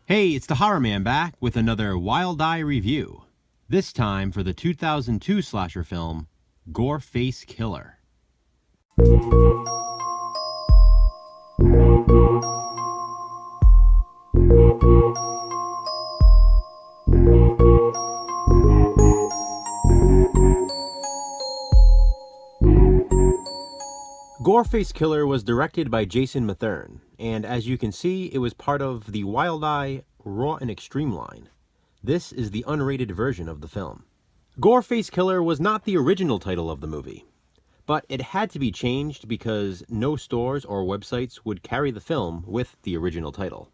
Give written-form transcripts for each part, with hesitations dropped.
Hey, it's the Horror Man back with another Wild Eye review. This time for the 2002 slasher film, Goreface Killer. Goreface Killer was directed by Jason Mathern, and as you can see, it was part of the Wild Eye Raw and Extreme line. This is the unrated version of the film. Goreface Killer was not the original title of the movie, but it had to be changed because no stores or websites would carry the film with the original title.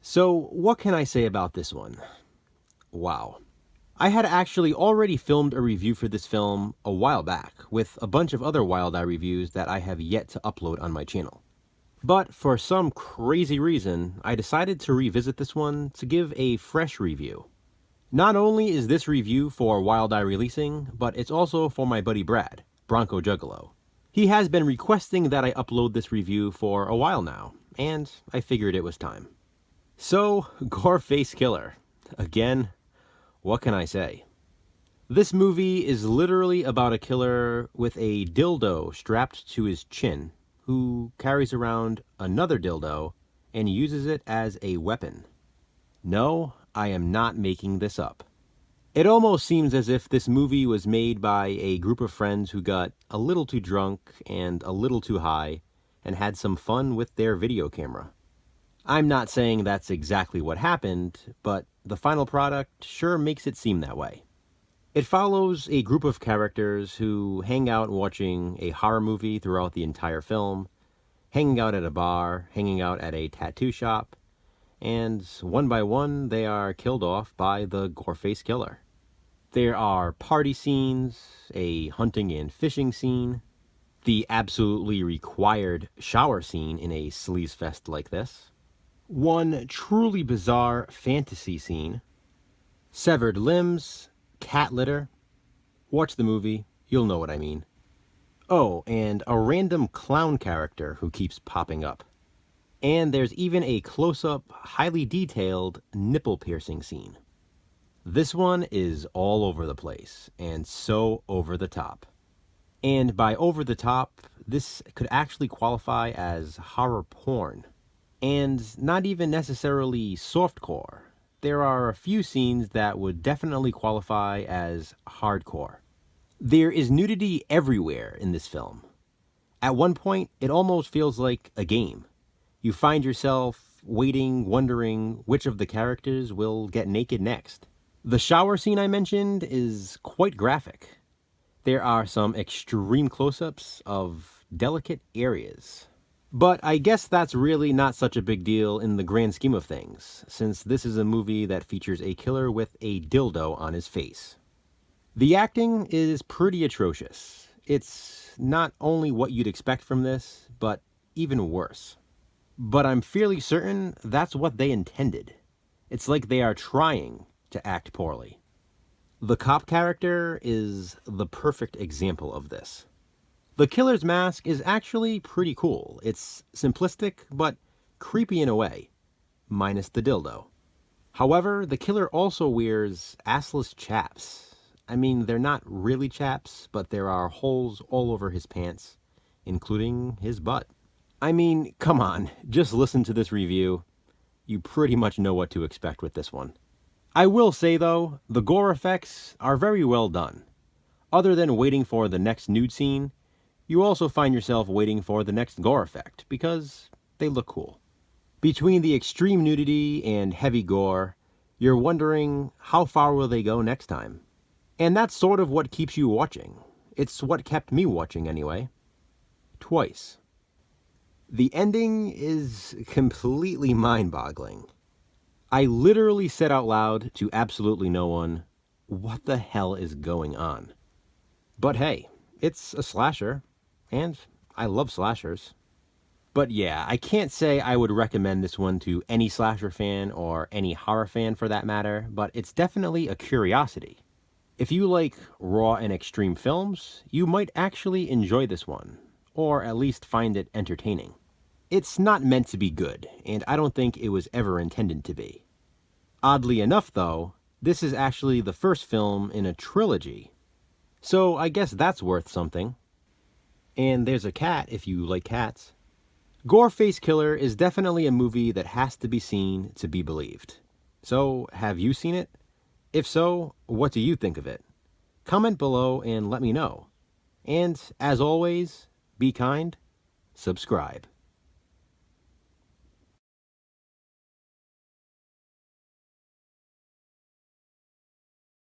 So, what can I say about this one? Wow. I had actually already filmed a review for this film a while back, with a bunch of other Wild Eye reviews that I have yet to upload on my channel. But for some crazy reason, I decided to revisit this one to give a fresh review. Not only is this review for Wild Eye Releasing, but it's also for my buddy Brad, Bronco Juggalo. He has been requesting that I upload this review for a while now, and I figured it was time. So, Goreface Killer. Again, what can I say? This movie is literally about a killer with a dildo strapped to his chin who carries around another dildo and uses it as a weapon. No, I am not making this up. It almost seems as if this movie was made by a group of friends who got a little too drunk and a little too high and had some fun with their video camera. I'm not saying that's exactly what happened, but the final product sure makes it seem that way. It follows a group of characters who hang out watching a horror movie throughout the entire film, hanging out at a bar, hanging out at a tattoo shop, and one by one they are killed off by the Goreface Killer. There are party scenes, a hunting and fishing scene, the absolutely required shower scene in a sleaze fest like this, one truly bizarre fantasy scene, severed limbs, cat litter. Watch the movie, you'll know what I mean. Oh, and a random clown character who keeps popping up. And there's even a close-up, highly detailed nipple piercing scene. This one is all over the place, and so over the top. And by over the top, this could actually qualify as horror porn. And not even necessarily softcore. There are a few scenes that would definitely qualify as hardcore. There is nudity everywhere in this film. At one point, it almost feels like a game. You find yourself waiting, wondering which of the characters will get naked next. The shower scene I mentioned is quite graphic. There are some extreme close-ups of delicate areas. But I guess that's really not such a big deal in the grand scheme of things, since this is a movie that features a killer with a dildo on his face. The acting is pretty atrocious. It's not only what you'd expect from this, but even worse. But I'm fairly certain that's what they intended. It's like they are trying to act poorly. The cop character is the perfect example of this. The killer's mask is actually pretty cool. It's simplistic, but creepy in a way, minus the dildo. However, the killer also wears assless chaps. I mean, they're not really chaps, but there are holes all over his pants, including his butt. I mean, come on, just listen to this review. You pretty much know what to expect with this one. I will say, though, the gore effects are very well done. Other than waiting for the next nude scene, you also find yourself waiting for the next gore effect, because they look cool. Between the extreme nudity and heavy gore, you're wondering how far will they go next time. And that's sort of what keeps you watching. It's what kept me watching anyway. Twice. The ending is completely mind-boggling. I literally said out loud to absolutely no one, what the hell is going on? But hey, it's a slasher. And I love slashers. But yeah, I can't say I would recommend this one to any slasher fan or any horror fan for that matter, but it's definitely a curiosity. If you like raw and extreme films, you might actually enjoy this one, or at least find it entertaining. It's not meant to be good, and I don't think it was ever intended to be. Oddly enough, though, this is actually the first film in a trilogy. So I guess that's worth something. And there's a cat if you like cats. Goreface Killer is definitely a movie that has to be seen to be believed. So, have you seen it? If so, what do you think of it? Comment below and let me know. And, as always, be kind, subscribe.